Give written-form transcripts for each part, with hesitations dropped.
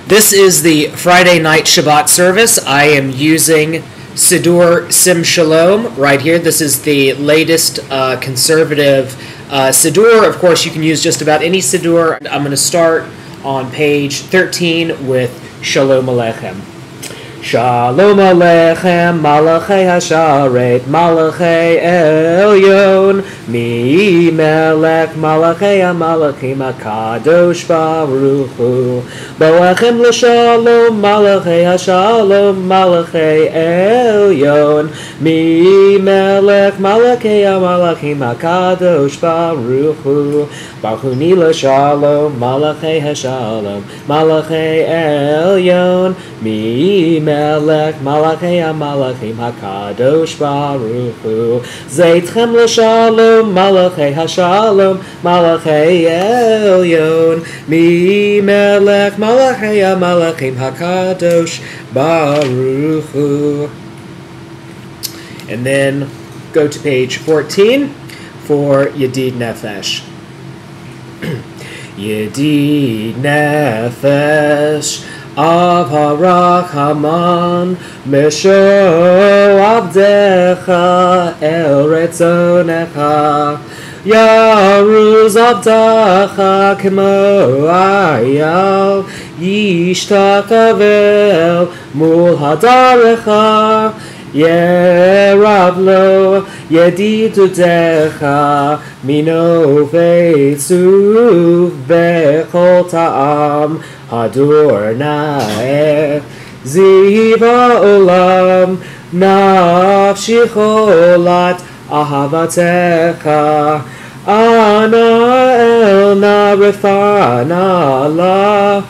This is the Friday night Shabbat service. I am using Siddur Sim Shalom right here. This is the latest conservative Siddur. Of course, you can use just about any Siddur. I'm going to start on page 13 with Shalom Aleichem. Shalom Aleichem, Malachei Hasharet, Malachei Elyon, Mi Melech, Malachei HaMalachim, HaKadosh Baruch Hu, Boachem L'Shalom, Malachei Hashalom, Malachei Elyon, Mi Melech, Malachei HaMalachim, HaKadosh Baruch Hu, Baruchuni L'Shalom, Malachei Hashalom, Malachei Elyon, Mi Melech Malachei HaMalachim HaKadosh Baruch Hu Zeitchem L'Shalom Malachei HaShalom Malachei Elyon Mi Melech Malachei HaMalachim HaKadosh Baruch Hu. And then go to page 14 for Yedid Nefesh. Yedid Nefesh Av HaRachaman Mesho Avdecha El Retzonecha Yaruz Avdacha Kemo Ayal Yishtakavel Mul Hadarecha Yerab Lo Yedidudecha Mino Veitzuv Bechol Ta'am Hadur Na'eh Ziva Olam Nafshi Cholat Ahavatecha Ana El Narefana La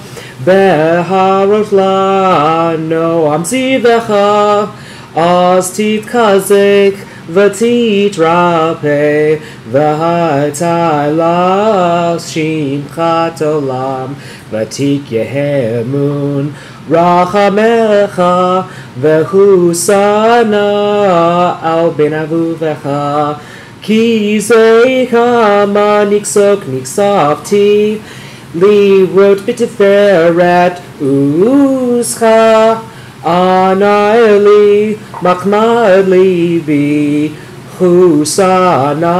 Beharot La Noam Zivecha Az Titkazek V'titrape V'haitai La Shimchat Olam Vatik Yehemun Rachamecha Vehusana Al Ben Avuvecha Kizecha Maniksok Niksavti Li wrote B'Tiferet Uzcha Ana Eli Machmad Libi Husana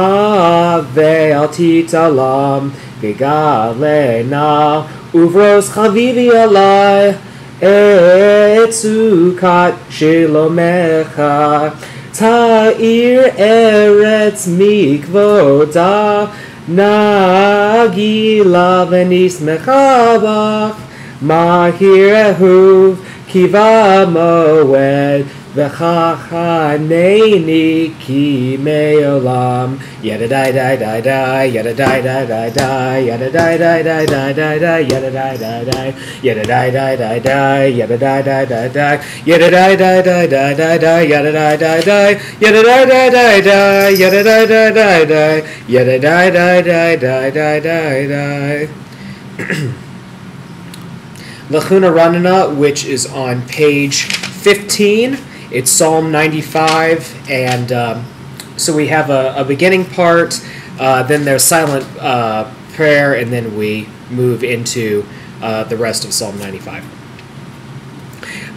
Ve'al Titalam V'galena Uvros Chavivi Alai Etzukat Shilomecha Ta'ir Eretz Mikvoda Nagila V'nismecha Bach Mahir Ehuv Kiva Moed V'chachaneni ki me'olam Yada dai dai dai dai Yada dai dai dai dai Yada dai dai dai dai dai dai Yada dai dai dai Yada dai dai dai dai Yada dai dai dai dai Yada dai dai dai dai dai dai Yada dai dai dai Yada dai dai dai dai Yada dai dai dai dai Yada dai dai dai dai dai dai dai Lachuna Ranana, which is on page 15. It's Psalm 95, and so we have a beginning part, then there's silent prayer, and then we move into the rest of Psalm 95.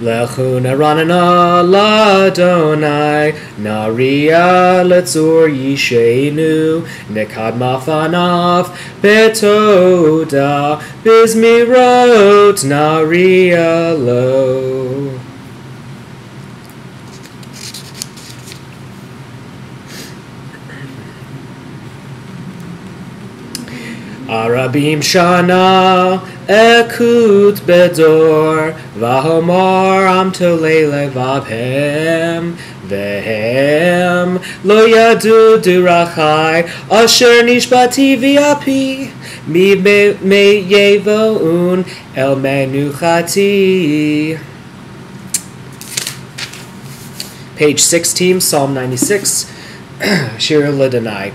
Lechuna ranana ladonai naria letzur yishenu nekad mafanav betoda bizmirot naria lo. Arabim shana ekut bedor vahomar am tolele vabhem vehem lo yadu durachai asher nishbati viapi mi me yevoun el menuchati. Page 16, Psalm 96, Shir Ladonai.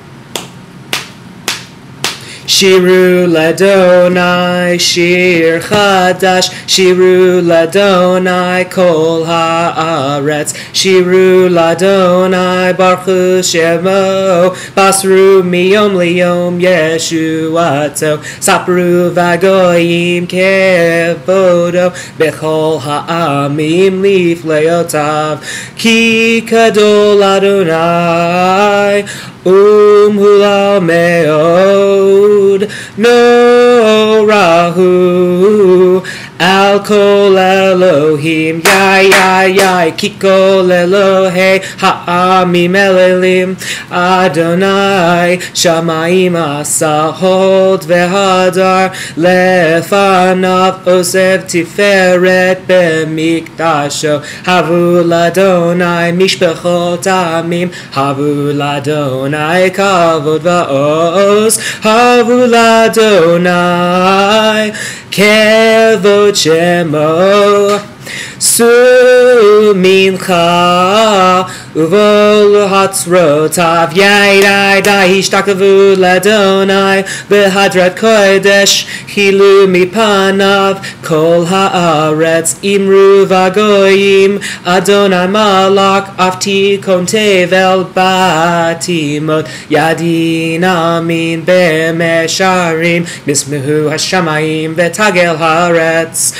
Shiru ladonai shir chadash, Shiru ladonai kol haaretz, Shiru ladonai baruchu shemo, basru miyom liyom yeshuato, sapru vagoyim kevodo, bechol ha'amim lifleotav, ki kadol Adonai, hulal meod, no rahu, al kol Elohim, yai, kikol Elohe, ha'amim elelim, Adonai, shamayim asahot vehadar, lefanav osev tiferet b'mikdasho, havu ladonai mishpechot amim, havu ladonai kavod va'os, havu ladonai kevod shemo, su mincha uvol hatzrotav, yai hishtakavu ladonai behadrat kodesh, hilu mipanav kol haaretz, imru vagoyim Adonai malak afti kon tevel batimot, yadin amin bemesharim mismehu hashamayim betagel haaretz,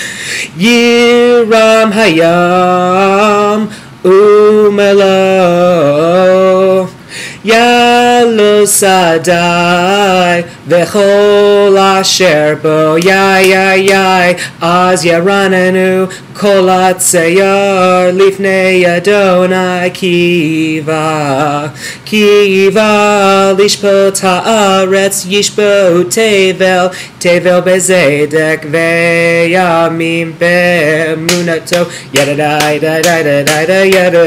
yiram hayam umelo, yalo sadai vechol asher bo, yai az yaranenu kol atzayar lifnei Adonai kiva lishpot haaretz, yishpo tevel bezedek veyamim bemunato, yadadai yadadai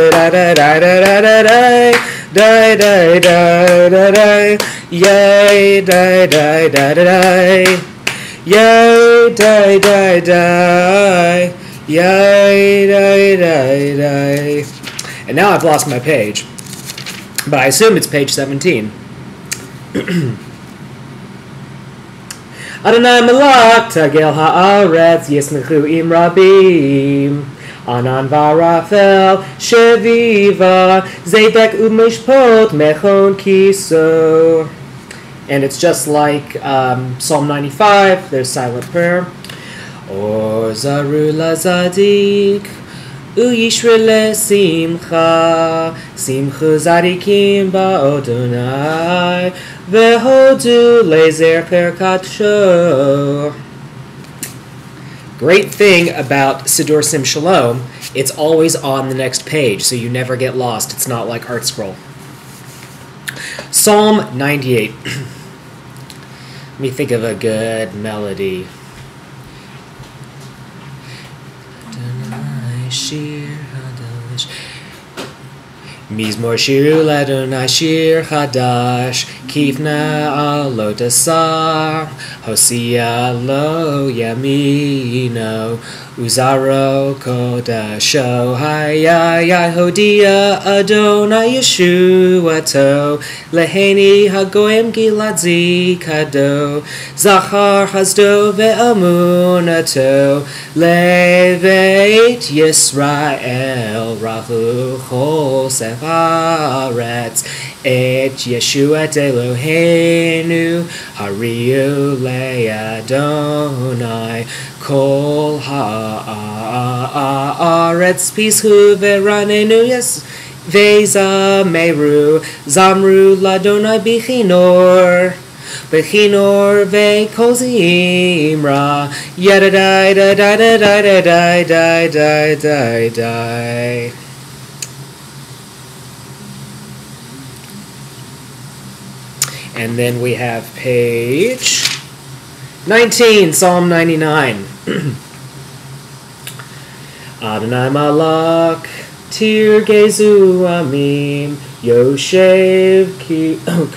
yay, yay. And now I've lost my page, but I assume it's page 17. Adonai malak tagel haaretz, yismechu im rabim, Anan varafel sheviva, zedek umishpot mechon kiso. And it's just like Psalm 95, there's silent prayer. Or zaru lazadik, uyishre simcha zadikim ba'odonai, vehodu lezer perkatsho. Great thing about Siddur Sim Shalom, it's always on the next page, so you never get lost. It's not like Art Scroll. Psalm 98. Let me think of a good melody. Mizmor shiru ladonai shir chadash, kifna alot asar, hosia lo yamino, uzaro kodasho, hayai hodia Adonai Yeshuato, leheni hagoyim gilad zikado, zachar hasdo ve'amunato, leveit Yisrael rahu chosef haaretz, et Yeshuat Eloheinu hariu le'Adonai kol haaretz pishu ve'ranenu yes ve'zameru zamru ladonai bichinor ve'kol zimra yadadai da da da da da da da da da. And then we have page 19, Psalm 99. Adonai malak tirgezu amim yoshev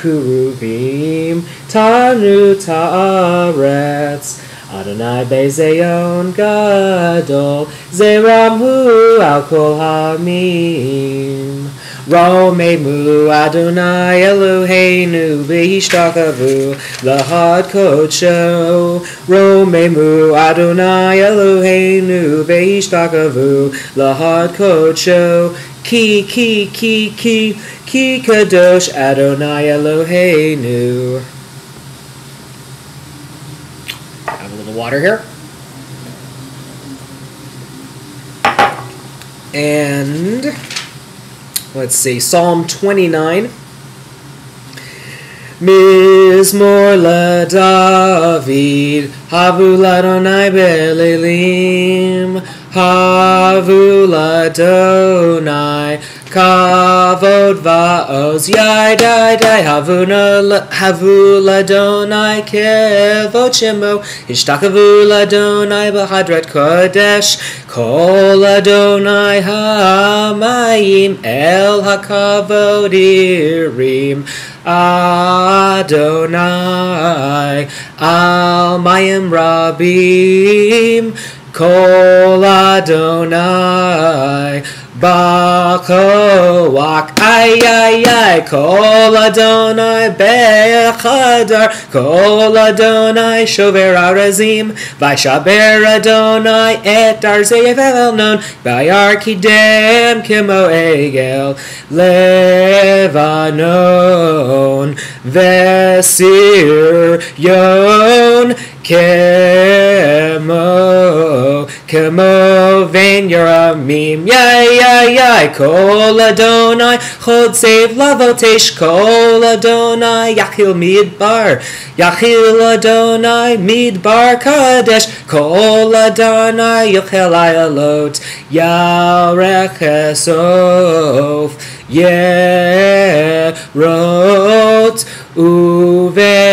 kuruvim tanu ta'aretz Adonai bezeyon gadol zeramhu al kol hamim Romemu Adonai Eloheinu V'hishtakavu Lahad Kodsho. Romemu Adonai Eloheinu V'hishtakavu Lahad Kodsho. Ki Kadosh Adonai Eloheinu. Have a little water here. And let's see, Psalm 29. Mizmor LaDavid, Havu LaDonai Belelim, Havu LaDonai, Kavod Va'oz Yadai, Havu LaDonai Kevod Shemo, Ishtakavu LaDonai B'Hadrat Kodesh, Kol Adonai HaMayim El HaKavod Irim, Adonai Al Mayim Rabim, Kol Adonai B'Koach, ay, Kol Adonai Bechadar, Kol Adonai Shover Arazim, Vaishaber Adonai Et Arzei Elnon, Vayar Kidem Kimo Egel, Levanon, Vesir Yon, Kemo Vein Yoramim, yay, Kol Adonai Chod Save Lavotesh, Kol Adonai Yachil Midbar, Yachil Adonai Midbar Kadesh, Kol Adonai Yochel Ayalot, Yarech Esof, Yerot, Uve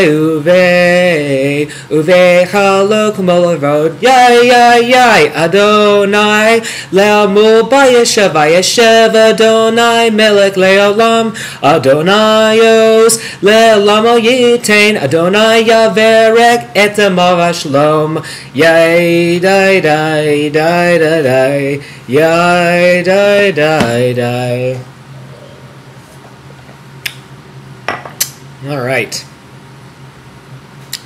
Chalok Molavod, yay, Adonai Le'amul Bayeshev, Vayeshev Adonai Melech Le'olam, Adonaios Le'olam Yitain, Adonai Yaverek Etamav Shalom, yay, die. All right.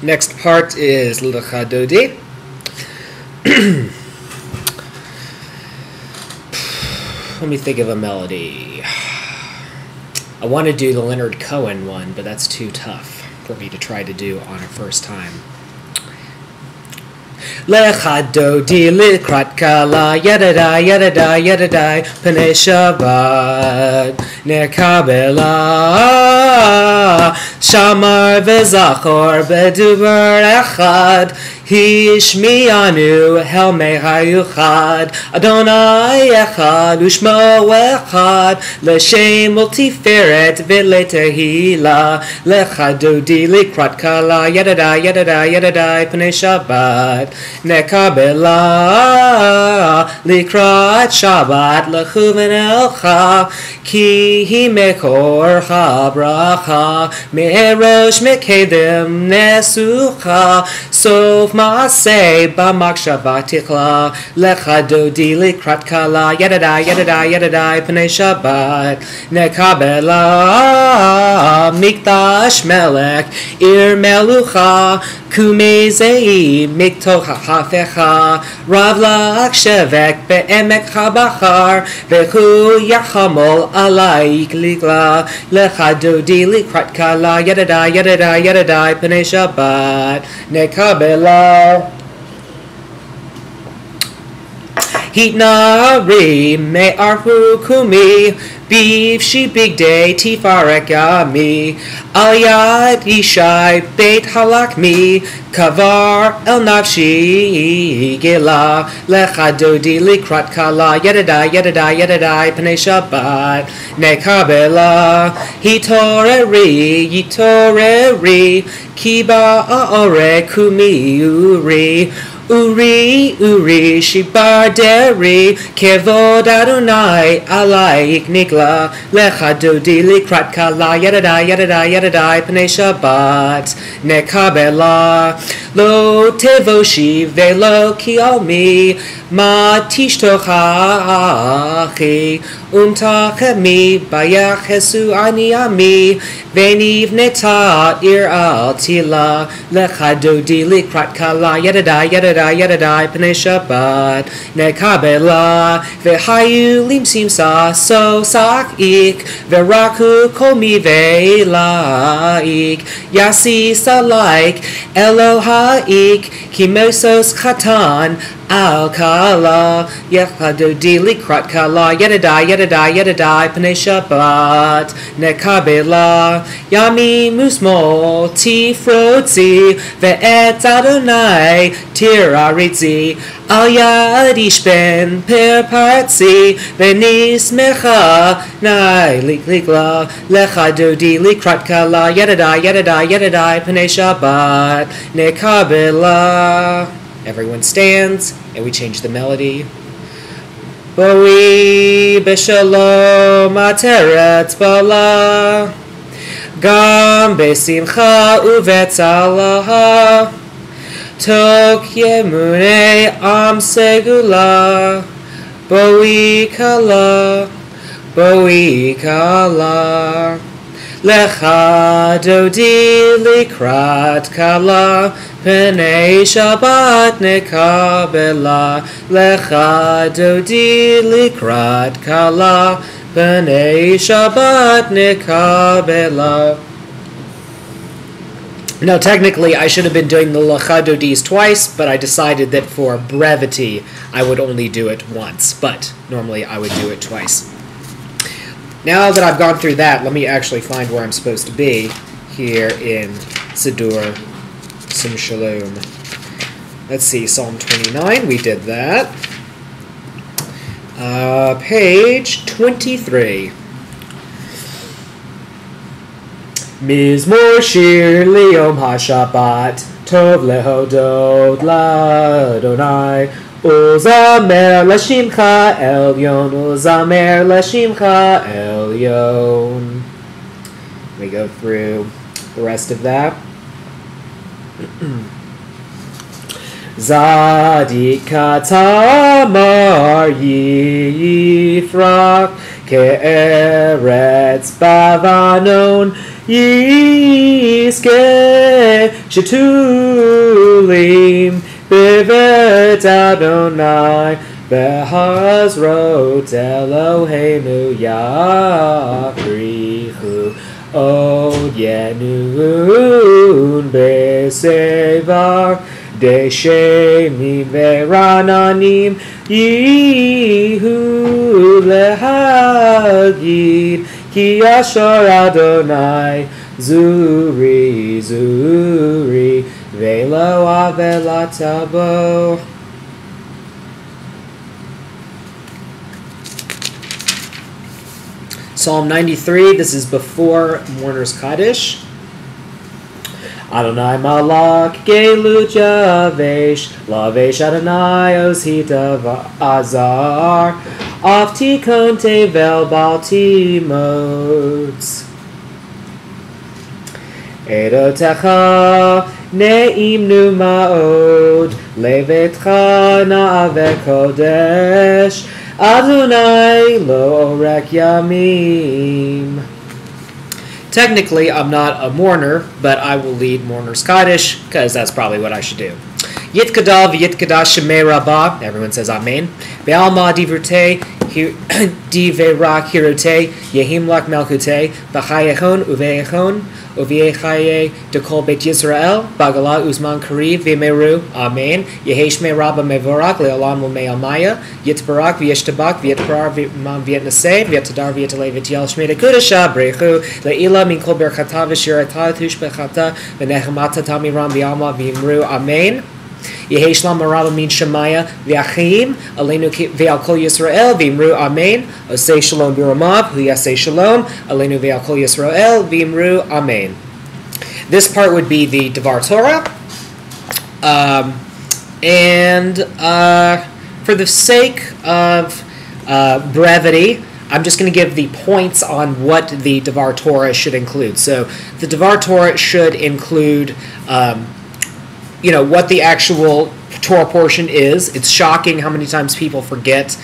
Next part is Lecha Dodi. Let me think of a melody. I want to do the Leonard Cohen one, but that's too tough for me to try to do on a first time. Lecha Dodi Likrat Kala Yadadai Pnei Shabbat Ner Kabbalat Shamar V'Zachor B'Dvar Echad Hishmianu Helmei Hayuchad Adonai Echad Ushmo Echad L'Shem Ultiferet V'Letehila Lecha Dodi Likrat Kala Yadadai Pnei Shabbat Nekabela Likrat Shabbat Lechuven Elcha Ki Hi Mekorcha Bracha Me'erosh Mekedem Nesucha Sof Maaseh B'Makshava Tichla Lecha Dodi Likrat Kala Yadadai Pnei Shabbat Nekabela Mikdash Melech Ir Melucha Kumezei Miktocha Hafecha Rav Lach Shevek Be'emek Chabachar Vechu Yachamol Alaik Likla Lecha Dodi Likrat Kala Yadadai Pnei Shabbat Nekabela Hitnari Me'arhu Kumi Beef she big day Tifarek Yami Al Yad Ishai Beit Halakmi Kavar El Nafshi Gila Lecha Dodi Likrat Kala Yadadai Pnei Shabbat Nekabela Yitoreri Kiba Aore Kumi Uri, Shibar Deri, Kevod Adonai, Alaik Nikla, Lecha Dodi Likrat Kala, Yadadai, Pnei Shabbat, Nekabela, Lo Tevoshi, Velo Kialmi, Ma Tishtochachi, Umtachemi bayachesu ani ami venivneta ir al tila lechadodi likrat kala yadadai yadadai yadadai pnei Shabbat nekabela vehayu limsim sa so sak ik veraku komi velaik yasi salaik Elohaik kimosos katan Al-Kala, Yechadodi Likrat Kala, Yedadai, Yedadai, Yedadai, Pnei Shabbat, Nekabela, Yami Musmo, Tifrotzi, Ve'et Adonai, Tiraritzi, Al Yadish Ben, Perpartzi, Venis Mecha, Nai Likla, Lechadodi Likrat Kala, Yedadai, Yedadai, Yedadai, Pnei Shabbat, Nekabela. Everyone stands, and we change the melody. Boi b'shalom ateret bala, gam besimcha uvetzalaha, tok yemunei am segula, boi kala, boi kala. Lecha dodi likrat kala, Pnei Shabbat nekabela. Lecha dodi likrat kala, Pnei Shabbat nekabela. Now, technically, I should have been doing the Lecha dodis twice, but I decided that for brevity, I would only do it once. But normally, I would do it twice. Now that I've gone through that, let me actually find where I'm supposed to be here in Siddur Sim Shalom. Let's see, Psalm 29, we did that. Page 23. Mizmor shir liyom ha-Shabbat, tov lehodot ladonai. Uzamer lashimcha elyon, uzamer lashimcha elyon. We go through the rest of that. Zadik tamar yifrak ke'eretz bavanon yiske shetulim Bivet Adonai, Behazrot Eloheinu Yaprichu, Od Yenun Besevar, Deshemim Verananim, Yihu Lehagid, Ki Yashar Adonai, Zuri, Zuri, Velo avelatabo. Psalm 93, this is before Mourner's Kaddish. Adonai malak gelu javesh, lavesh Adonai osita azar, aftikon tevel baltimots. Edotecha Ne'imnu ma'od, levetcha na'ave kodesh, Adonai lo orek yamim. Technically, I'm not a mourner, but I will lead Mourner's Kaddish, because that's probably what I should do. Yitkadav yitkadash shemei rabbah, everyone says amen. Be'alma divrute, diverak hirote, yehimlak melkute, b'chayechon uveichon, Oviechaye dekol bet Yisrael, Bagala Uzman Kariv Vimeru, Amen. Yeheshme Rabba Mevorak, Leolam Lume Almaya, Yitbarak, Vieshtabak, Vietprar, Vietman Vietnase, Vietadar, Vietale, Vitiel Shmeda Kudasha, Brechu, Leila, Minkol Berkata, Vishirata, Tushbechata, Venechamata, Tamiram, Vialma, Vimru, Amen. Yeheshlam Marabah min Shemaya v'Achim Aleinu ve'al Kol Yisrael v'Imru Amen. Osei Shalom b'Ramav hu Yasei Shalom Aleinu ve'al Kol Yisrael v'Imru Amen. This part would be the Dvar Torah, and for the sake of brevity, I'm just going to give the points on what the Dvar Torah should include. So the Dvar Torah should include what the actual Torah portion is. It's shocking how many times people forget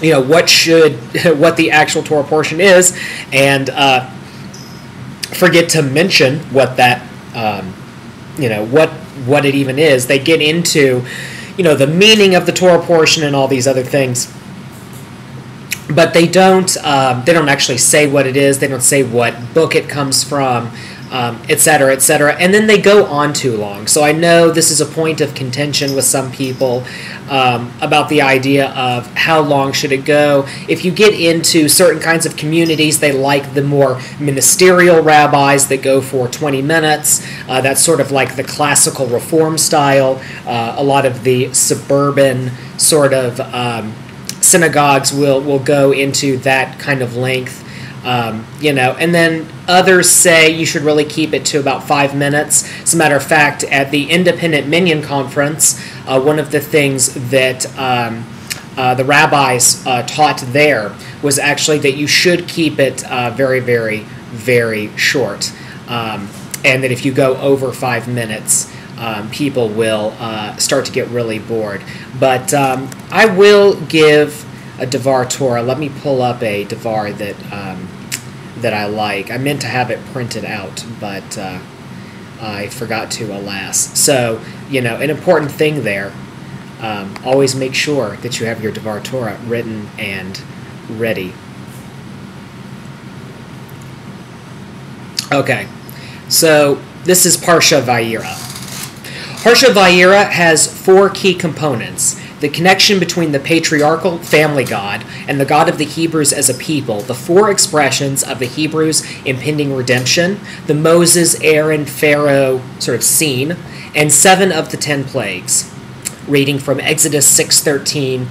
what the actual Torah portion is, and forget to mention what that, what it even is. They get into, the meaning of the Torah portion and all these other things, but they don't actually say what it is. They don't say what book it comes from, etc., etc., and then they go on too long. So I know this is a point of contention with some people about the idea of how long should it go. If you get into certain kinds of communities, they like the more ministerial rabbis that go for 20 minutes. That's sort of like the classical Reform style. A lot of the suburban sort of synagogues will go into that kind of length. And then others say you should really keep it to about 5 minutes. As a matter of fact, at the Independent Minyan Conference, one of the things that the rabbis taught there was actually that you should keep it very, very, very short. And that if you go over 5 minutes, people will start to get really bored. But I will give a Dvar Torah. Let me pull up a Dvar that I like. I meant to have it printed out, but I forgot to, alas. So, an important thing there, always make sure that you have your Dvar Torah written and ready. Okay, so this is Parsha Vayira. Parsha Vayira has 4 key components: the connection between the patriarchal family God and the God of the Hebrews as a people, the 4 expressions of the Hebrews' impending redemption, the Moses, Aaron, Pharaoh sort of scene, and 7 of the 10 plagues. Reading from Exodus 6:13,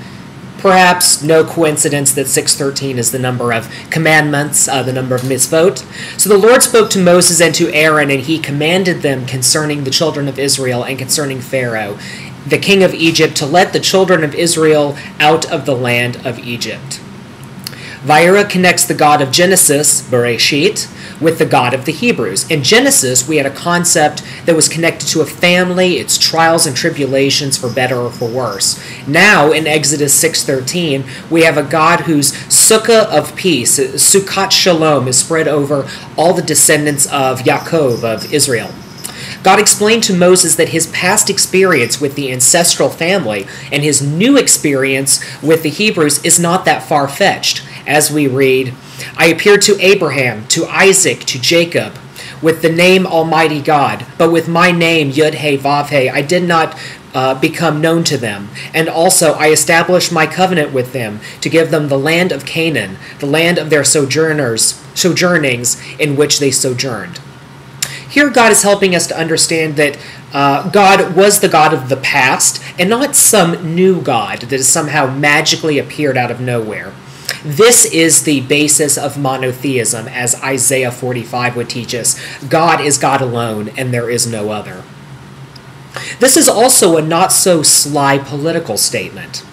perhaps no coincidence that 6:13 is the number of commandments, the number of mitzvot. So the Lord spoke to Moses and to Aaron, and he commanded them concerning the children of Israel and concerning Pharaoh, the king of Egypt, to let the children of Israel out of the land of Egypt. Vayira connects the God of Genesis, Bereshit, with the God of the Hebrews. In Genesis, we had a concept that was connected to a family, its trials and tribulations, for better or for worse. Now, in Exodus 6:13, we have a God whose sukkah of peace, Sukkot Shalom, is spread over all the descendants of Yaakov, of Israel. God explained to Moses that his past experience with the ancestral family and his new experience with the Hebrews is not that far-fetched. As we read, I appeared to Abraham, to Isaac, to Jacob, with the name Almighty God, but with my name, Yud-He-Vav-He, I did not become known to them. And also I established my covenant with them to give them the land of Canaan, the land of their sojournings in which they sojourned. Here God is helping us to understand that God was the God of the past and not some new God that has somehow magically appeared out of nowhere. This is the basis of monotheism, as Isaiah 45 would teach us. God is God alone, and there is no other. This is also a not-so-sly political statement.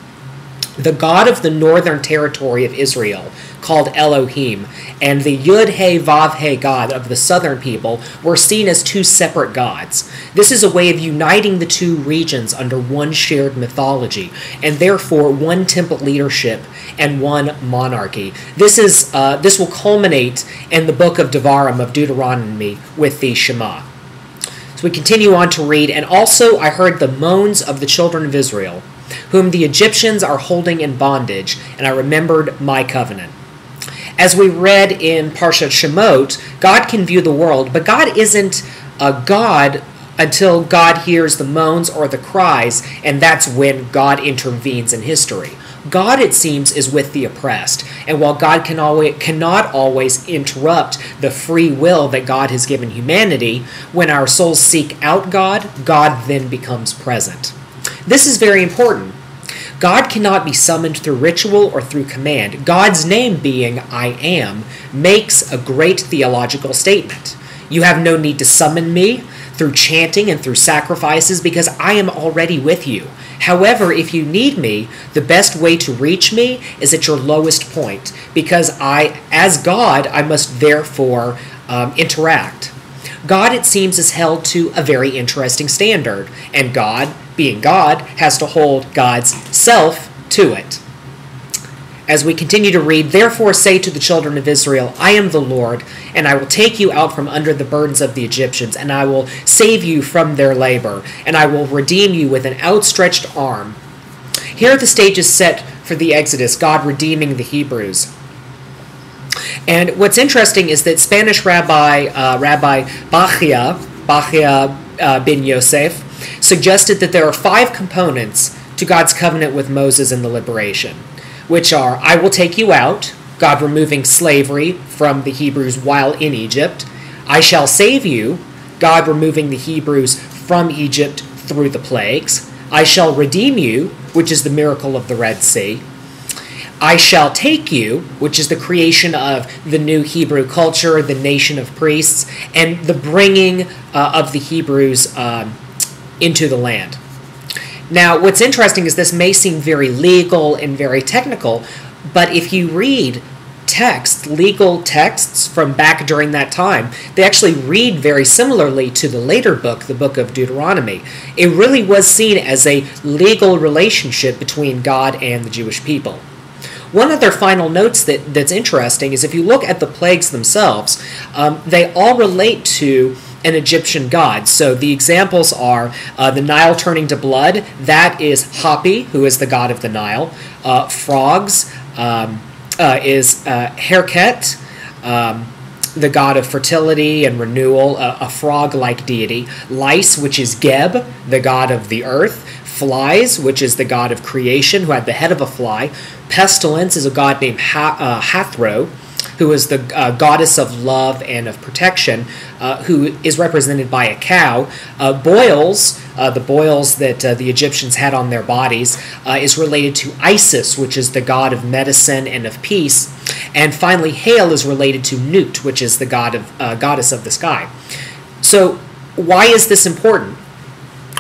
The God of the northern territory of Israel, called Elohim, and the Yud-He-Vav-He God of the southern people were seen as 2 separate gods. This is a way of uniting the 2 regions under one shared mythology, and therefore one temple leadership and one monarchy. This will culminate in the book of Dvarim, of Deuteronomy, with the Shema. So we continue on to read, and also I heard the moans of the children of Israel, whom the Egyptians are holding in bondage, and I remembered my covenant. As we read in Parshat Shemot, God can view the world, but God isn't a God until God hears the moans or the cries, and that's when God intervenes in history. God, it seems, is with the oppressed, and while God cannot always interrupt the free will that God has given humanity, when our souls seek out God, God then becomes present. This is very important. God cannot be summoned through ritual or through command. God's name, being I am, makes a great theological statement. You have no need to summon me through chanting and through sacrifices, because I am already with you. However, if you need me, the best way to reach me is at your lowest point, because as God, I must therefore interact. God, it seems, is held to a very interesting standard, and God, being God, has to hold God's self to it. as we continue to read, "Therefore say to the children of Israel, I am the Lord, and I will take you out from under the burdens of the Egyptians, and I will save you from their labor, and I will redeem you with an outstretched arm." Here the stage is set for the Exodus, God redeeming the Hebrews. And what's interesting is that Spanish Rabbi Bachia bin Yosef, suggested that there are 5 components to God's covenant with Moses in the liberation, which are: I will take you out, God removing slavery from the Hebrews while in Egypt; I shall save you, God removing the Hebrews from Egypt through the plagues; I shall redeem you, which is the miracle of the Red Sea; I shall take you, which is the creation of the new Hebrew culture, the nation of priests, and the bringing of the Hebrews into the land. Now, what's interesting is this may seem very legal and very technical, but if you read legal texts from back during that time, they actually read very similarly to the later book, the book of Deuteronomy. It really was seen as a legal relationship between God and the Jewish people. One other final note that's interesting is if you look at the plagues themselves, they all relate to an Egyptian god. So the examples are the Nile turning to blood. That is Hapi, who is the god of the Nile. Frogs is Herket, the god of fertility and renewal, a frog-like deity. Lice, which is Geb, the god of the earth. Flies, which is the god of creation, who had the head of a fly. Pestilence is a god named Hathro, who is the goddess of love and of protection, who is represented by a cow. Boils, the boils that the Egyptians had on their bodies, is related to Isis, which is the god of medicine and of peace. And finally, hail is related to Nut, which is the goddess of the sky. So why is this important?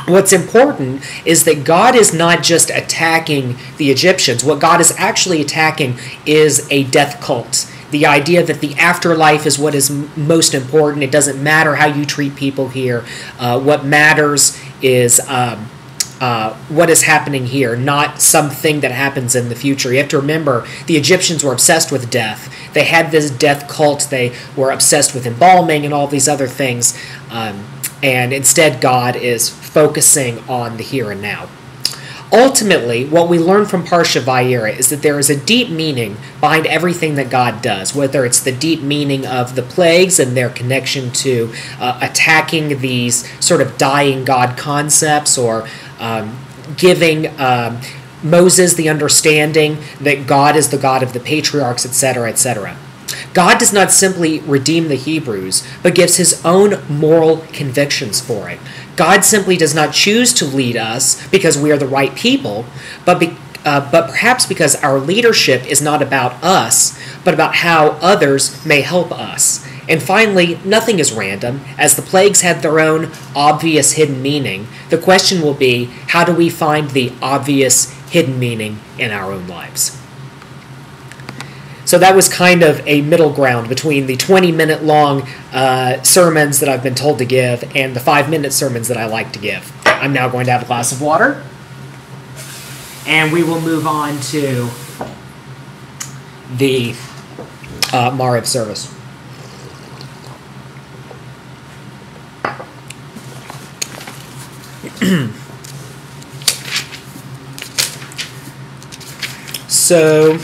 What's important is that God is not just attacking the Egyptians. What God is actually attacking is a death cult. The idea that the afterlife is what is most important. It doesn't matter how you treat people here. What matters is what is happening here, not something that happens in the future. You have to remember, the Egyptians were obsessed with death. They had this death cult. They were obsessed with embalming and all these other things. And instead, God is focusing on the here and now. Ultimately, what we learn from Parsha Vayera is that there is a deep meaning behind everything that God does, whether it's the deep meaning of the plagues and their connection to attacking these sort of dying God concepts, or giving Moses the understanding that God is the God of the patriarchs, etc., etc. God does not simply redeem the Hebrews, but gives his own moral convictions for it. God simply does not choose to lead us because we are the right people, but perhaps because our leadership is not about us, but about how others may help us. And finally, nothing is random. As the plagues have their own obvious hidden meaning, the question will be, how do we find the obvious hidden meaning in our own lives? So that was kind of a middle ground between the 20-minute long sermons that I've been told to give and the 5-minute sermons that I like to give. I'm now going to have a glass of water, and we will move on to the Maariv service. So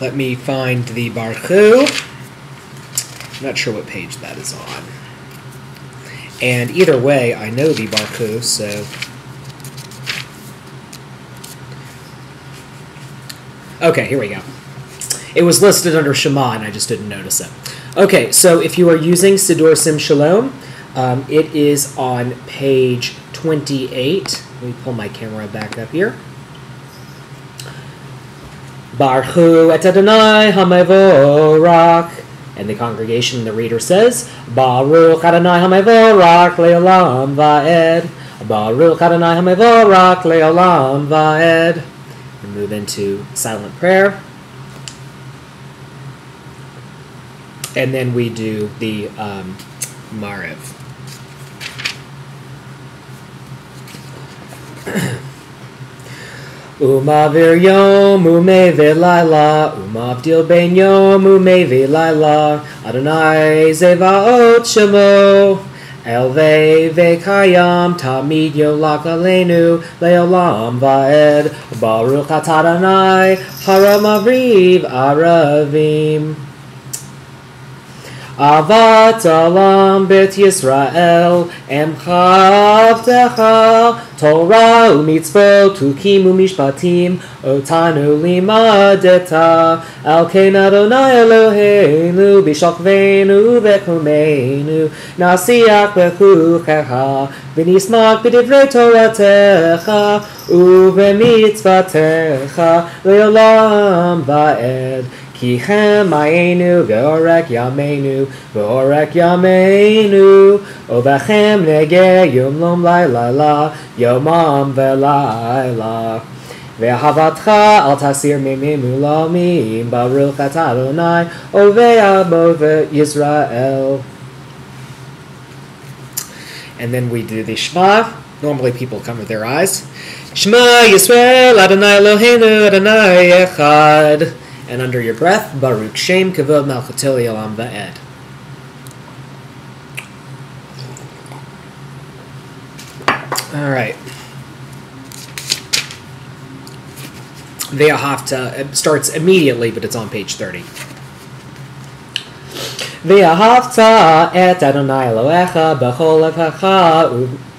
let me find the Baruch. I'm not sure what page that is on. And either way, I know the Baruch, so... Okay, here we go. It was listed under Shema, and I just didn't notice it. Okay, so if you are using Siddur Sim Shalom, it is on page 28. Let me pull my camera back up here. Baruch et Adonai HaMevorach. And the congregation, the reader says, Baruch Adonai HaMevorach le'olam va'ed. Baruch Adonai HaMevorach le'olam va'ed. We move into silent prayer. And then we do the Maariv. Umavir yom umevi laila, umavdil ben yom umevi laila, Adonai zevaot shemo, elvei vekayam tamid yolak aleinu leolam vaed, Baruch atah Adonai hara Maariv aravim. Avat Olam Bet Yisrael Emcha Avtecha Torah u'mitzvot u'kim u'mishpatim Otanu limadeta Al ken Adonai Eloheinu B'shokveinu v'kumeinu Nasiach b'chuchecha V'nismak b'divrei Toratecha U'v'mitzvatecha Le'olam va'ed Ki chem ayenu ve'orek yameinu O v'chem nege yom lom laila Yomam ve'laila Ve'havatcha al tasir mimim u'lamim Baruch atah Adonai O ve'abo ve'Yisrael. And then we do the Shema. Normally people cover their eyes. Shema Yisrael Adonai Eloheinu Adonai Echad. And under your breath, Baruch Shem Kavod Malchuto Olam Va'ed. All right. Ve'ahavta starts immediately, but it's on page 30. Ve'ahavta et Adonai Elohecha b'chol levacha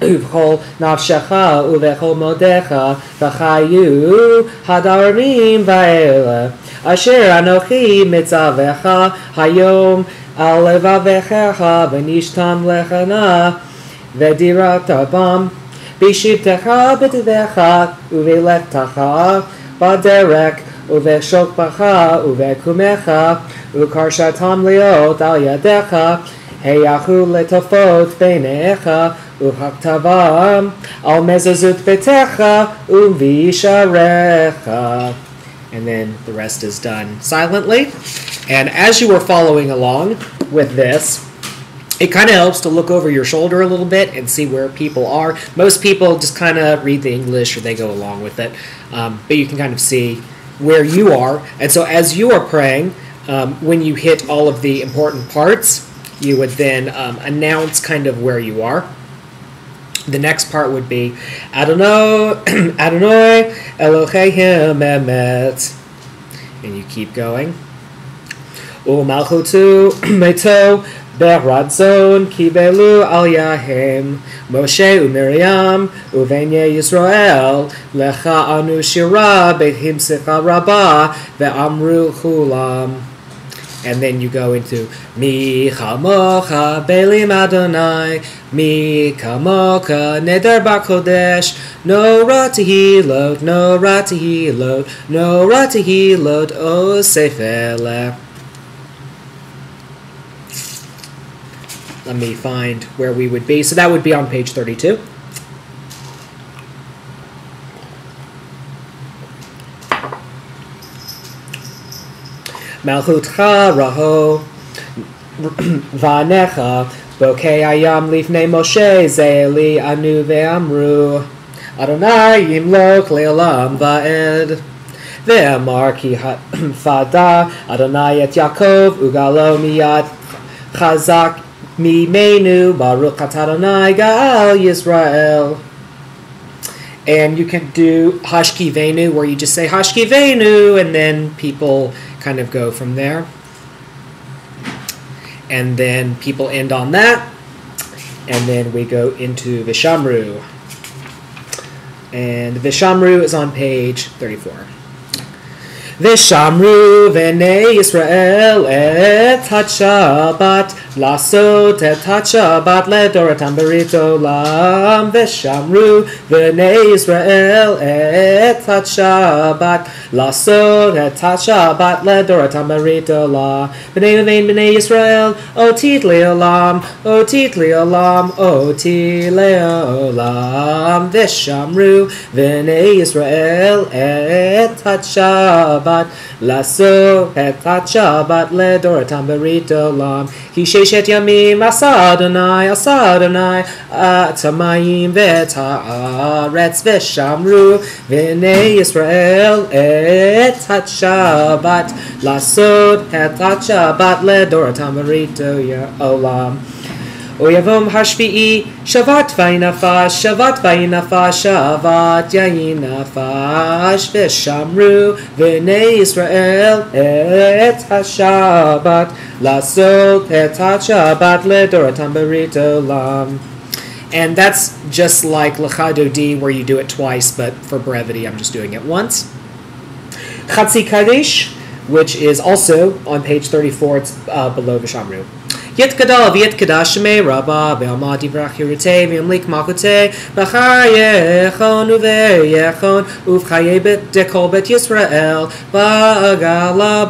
u'b'chol nafshecha u'b'chol modecha v'chayu hadarim va'ela Asher anochi mitzavecha hayom al levavecha v'nishtam lechana v'diratabam b'shivtecha b'tevecha u'v'lechtecha b'derek u'v'shokpacha u'v'kumecha u'karshatam liot al yadecha heyachu letofot b'neicha u'haktavam al mezazut betecha u'v'isharecha. And then the rest is done silently. And as you are following along with this, it kind of helps to look over your shoulder a little bit and see where people are. Most people just kind of read the English or they go along with it. But you can kind of see where you are. And so as you are praying, when you hit all of the important parts, you would then announce kind of where you are. The next part would be Adonai Eloheim Emet, and you keep going. U'malchutu meto beradzon kibelu al yahem Moshe u'Miriam u'venye Yisrael lecha anu shira behim sicha rabah ve'amru chulam. And then you go into Mi chamocha belim Adonai, Mi kamocha neder bakodesh, no ratihilot, no ratihilot, no ratihilot o sefele. Let me find where we would be. So that would be on page 32. Malchutcha raho vanecha bokei ayam lifnei Moshe ze'eli anu ve'amru Adonai yimlok le'olam va'ed ve'amar ki fada Adonai et Yaakov ugalo miyad chazak mimenu Baruch atah Adonai Gaal Yisrael. And you can do Hashkivenu, where you just say Hashkivenu, and then people kind of go from there. And then people end on that. And then we go into Vishamru. And Vishamru is on page 34. Vishamru v'nei Yisrael et HaShabbat lasot et HaShabbat ledoratam berit olam. Vishamru v'nei Yisrael et HaShabbat lasot et HaShabbat ledoratam berit olam. B'nei uvein b'nei Yisrael otit leolam, otit leolam, otit leolam. Vishamru v'nei Yisrael et HaShabbat Lasso et HaShabbat ledoratam berit olam. Ki Shishet Yamim Asa Adonai Atamayim V'Ta'aretz V'Shamru V'nei Yisrael Et HaShabbat Lasod Et HaShabbat Ledoratam Barito Olam Oyavom Hashvi'i Shavat Vayinafash Shavat Yayinafash V'Shamru V'nei Yisrael Et HaShabbat Lasot Et HaShabbat Ledoratam Barito Olam. And that's just like Lecha Dodi, where you do it twice, but for brevity I'm just doing it once. Chatzi Kadesh, which is also on page 34, it's below V'Shamru. Yet Gadal, Viet Kadash Me Rabba, Be'amati Vrachirute, V'amlik Makute, B'chayechon Uveyechon, Uvchaye Dekol Bet Yisrael, Ba'agala,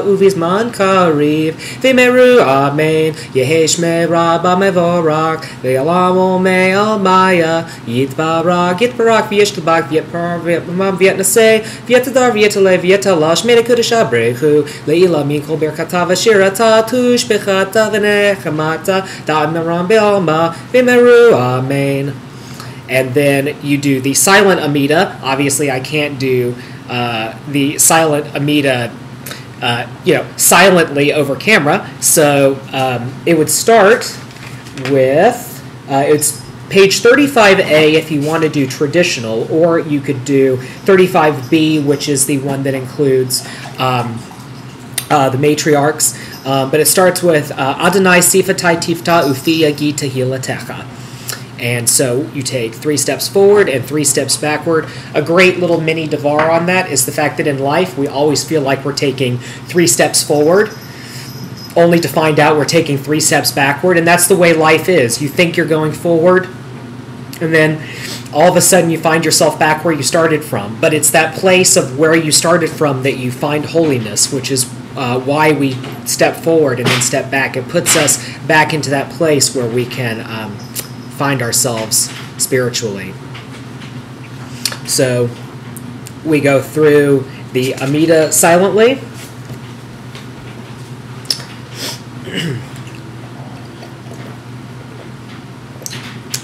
Uvizman Kariv, V'meru Amen, Yehesh Me Rabba Mevorak, Ve'alamo Me Almaya, Yitbarak, V'yesh Tabak, V'yetpar, V'yetmam, V'yetnase, V'yetadar, V'yetale, V'yetalash, Medekudash Abrechu, Le'ila Minkol Berkata V'shirata, Tush, Bechata V'nechamata Da'amiram Be'alma V'meru Amen. And then you do the silent Amida. Obviously, I can't do the silent Amida, silently over camera. So it would start with it's page 35A if you want to do traditional, or you could do 35B, which is the one that includes the matriarchs. But it starts with Adonai Sifatai Tifta Ufi Yagi Tehilatecha. And so you take 3 steps forward and 3 steps backward. A great little mini Dvar on that is the fact that in life we always feel like we're taking 3 steps forward, only to find out we're taking 3 steps backward. And that's the way life is. You think you're going forward, and then all of a sudden you find yourself back where you started from. But it's that place of where you started from that you find holiness, which is why we step forward and then step back. It puts us back into that place where we can find ourselves spiritually. So we go through the Amida silently.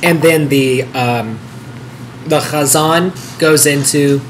And then the Chazan goes into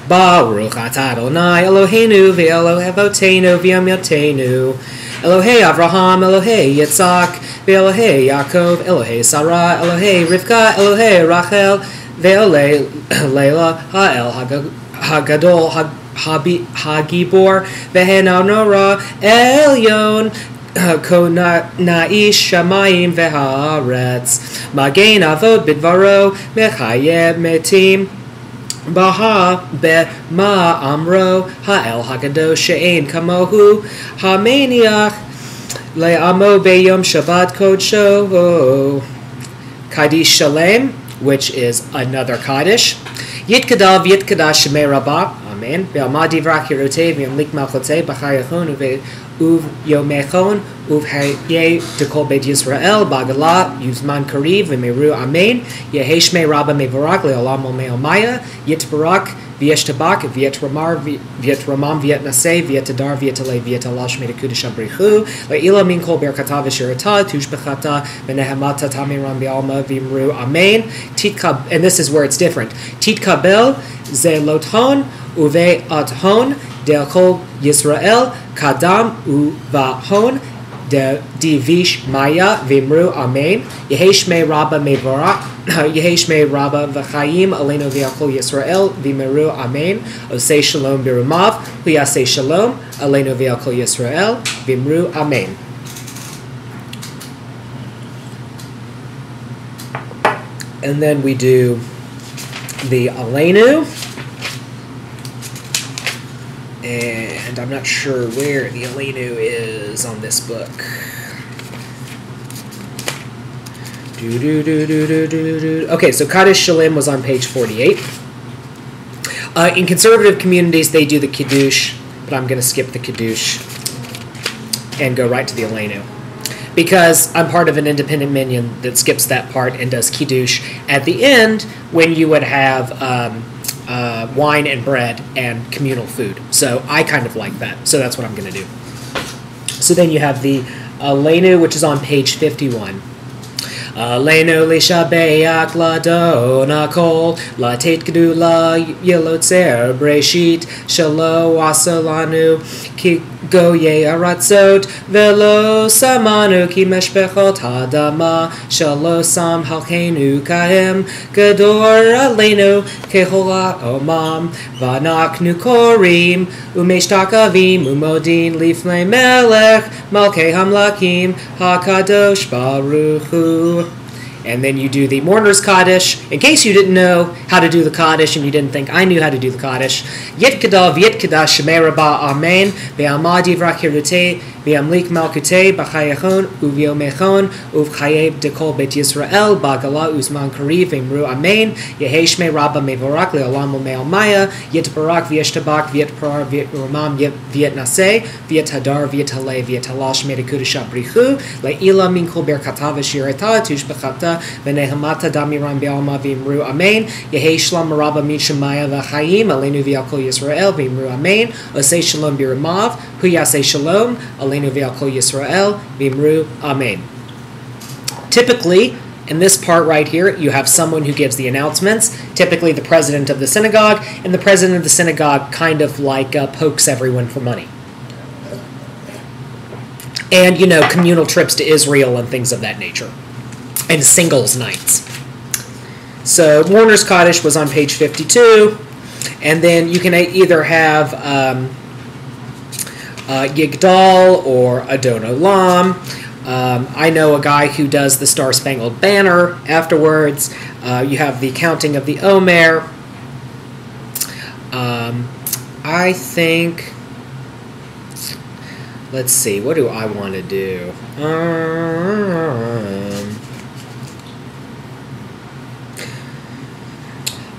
Baruch atah Adonai Eloheinu ve'Elohe Avotenu v'Yamyotenu Elohei Avraham Elohei Yitzhak ve'Elohei Yaakov Elohei Sarah Elohei Rivka Elohei Rachel ve'Elohei Leila Ha'el Hagadol Hagibor ve'Henanora Elyon Konaish Shamayim ve'Haaretz Magen Avod Bidvaro Mechayeb Metim Baha be ma amro ha'el hakadosh she'ein kamohu ha'meniach le'amo beyom Shabbat kodsho Kaddish Shalem, which is another Kaddish. Yitkadav Yitkadash Shemei Rabbah, Amen. Be'amadi v'rakirotei v'yamlik malchotei b'chayachon uv yomechon uv hayeh dekol beit Yisrael ba'agala yuzman kariv v'meru Amen. Yehesh mei Rabba mevarak le'olam omeomaya yitbarak v'yeshtabak v'yetramam v'yetnaseh v'yetadar v'yetalei v'yetalash medekudash abrichu le'ila min kol berkata v'shirata tushbechata v'nehemata tamiram b'alma v'imru Amen. And this is where it's different. Titkabel zelothon uve athon delkol Yisrael kadam uvahon de divish maya v'imru Amen. Yehesh mei Rabba mevarak Yehesh mei Rabba v'chayim aleinu v'yakol Yisrael v'imru Amen. Osei shalom birumav v'yasei shalom aleinu v'yakol Yisrael v'imru Amen. And then we do the aleinu. And I'm not sure where the aleinu is on this book. Okay, so Kaddish Shalem was on page 48. In conservative communities, they do the Kiddush, but I'm going to skip the Kiddush and go right to the aleinu, because I'm part of an independent minyan that skips that part and does Kiddush at the end when you would have wine and bread and communal food. So I kind of like that. So that's what I'm going to do. So then you have the Aleinu, which is on page 51. Aleinu lishabeach ladon hakol latet gedula yelotzer breshit shelo asalanu ki goye aratzot velo samanu ki meshbechot hadama shelo sam halkenu kahem gedor aleinu kehola omam vanaknu korim umeshtakavim umodin lifnei melech malkei hamlakim hakadosh baruch hu. And then you do the Mourner's Kaddish. In case you didn't know how to do the Kaddish and you didn't think I knew how to do the Kaddish, Yit Kadav Yit Kadash Shemei Rabba Amen Be'amad Yivrak Hirutei Be'amlik Malkutei B'chayachon Uvyomechon Uvchayeb Dekol Bet Yisrael Ba'gala Uzman Kariv V'imru Amen Yehei Shmei Rabba Mevorak Le'olam U'Me'al Maya Yit Barak V'yesh Tabak V'yet Parar V'yet Ramam V'yet Naseh V'yet Hadar V'yet Halei V'yet Halal Shmei Dekudish Abrichu Le'ila Min Kol Berkata V'shireta Tush B'chata V'nehamata Damiram B'alma V'imru Amen Yehei Shlam Rabba Min Shemaya V'chayim Aleinu V'yal Kol Yisrael V'imru Amen Osei Shalom B'Ramav Hu Yasei Shalom Aleinu V'yal Kol Yisrael V'imru Amen. Typically, in this part right here, you have someone who gives the announcements, typically the president of the synagogue, and the president of the synagogue kind of like pokes everyone for money. And, communal trips to Israel and things of that nature. And singles nights. So Mourner's Kaddish was on page 52, and then you can either have Yigdal or Adon Olam. I know a guy who does the Star Spangled Banner afterwards. You have the counting of the Omer. I think, let's see, what do I want to do?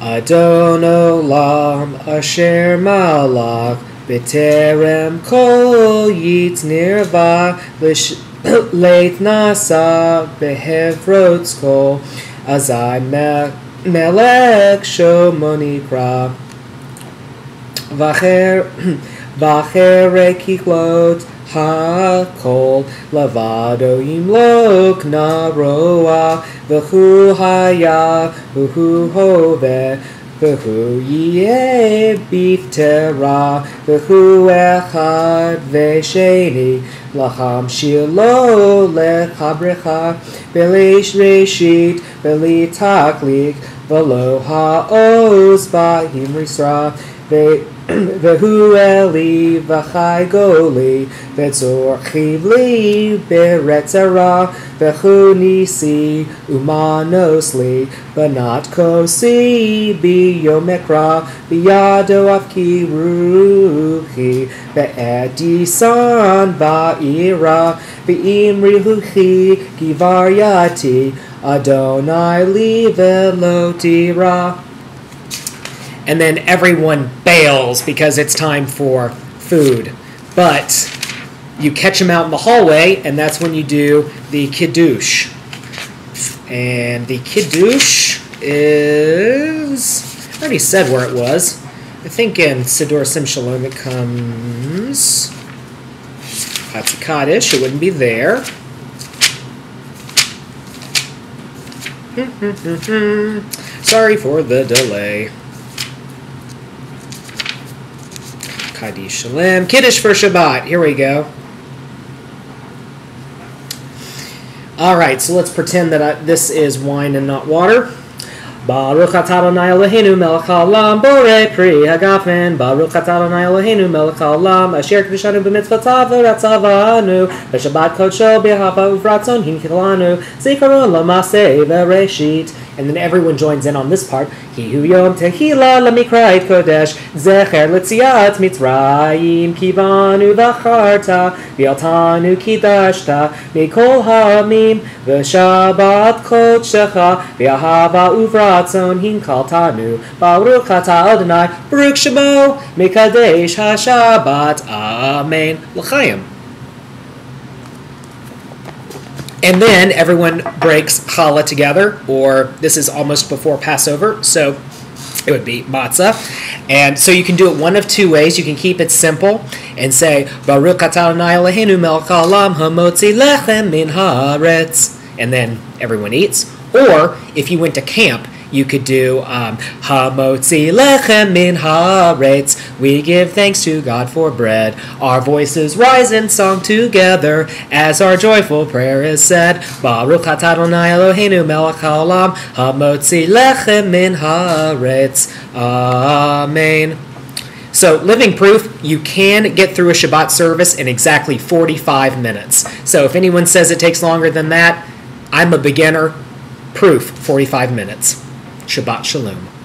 Adon Olam Asher Malach B'terem Kol Yitz Nirva Leit Nasa Behevrotz Kol Azai Melech Shomoni Kra V'achere Kiklot HaKol Lavado Yimlok Naroa V'hu Haya V'hu Hove V'hu Yeh Biftera V'hu Echad V'sheni Lacham Shilo Lechabrecha V'leish Reshit V'li Taklik V'lo Ha'oz Ba'im Risra V'hu Eli V'chai Goli V'tzor Chivli Beretzara V'chu Nisi Umanosli V'nat Kosi B'yomekra B'yado Afki Ruchi V'edisan Ba'ira V'imri Huchi Givaryati Adonai Li V'lotira. And then everyone bails because it's time for food. But you catch them out in the hallway, and that's when you do the Kiddush. And the Kiddush is, I already said where it was. I think in Siddur Sim Shalom it comes, that's the Kaddish, it wouldn't be there. Sorry for the delay. Kaddish Shalem. Kiddush for Shabbat. Here we go. Alright, so let's pretend that this is wine and not water. Baruch atah Adonai Eloheinu melech haolam borei pri hagafen. Baruch atah Adonai Eloheinu melech haolam asher kedeshanu b'mitzvotav v'ratzavanu v'shabbat kodsho b'ahava uvratzon hinkilanu zikaron l'maseh v'reshit. And then everyone joins in on this part. Hi hu yom tehila lemikra kodesh zecher l'tziat mitzrayim kivanu v'charta v'yaltanu kidashta mikol ha'amim v'shabbat kodshecha v'ahava uvratzon hinkaltanu baruch atah Adonai baruch shemo mekadesh hashabbat amen l'chaim. And then everyone breaks challah together, or this is almost before Passover, so it would be matzah. And so you can do it one of two ways. You can keep it simple and say, Baruch atah Adonai Eloheinu melech haolam hamotzi lechem min haaretz. And then everyone eats. Or if you went to camp, you could do Hamotzi lechem min haaretz. We give thanks to God for bread. Our voices rise in song together as our joyful prayer is said. Baruch atah Adonai Eloheinu melech haolam hamotzi lechem min haaretz. Amen. So, living proof, you can get through a Shabbat service in exactly 45 minutes. So if anyone says it takes longer than that, I'm a beginner. Proof, 45 minutes. Shabbat Shalom.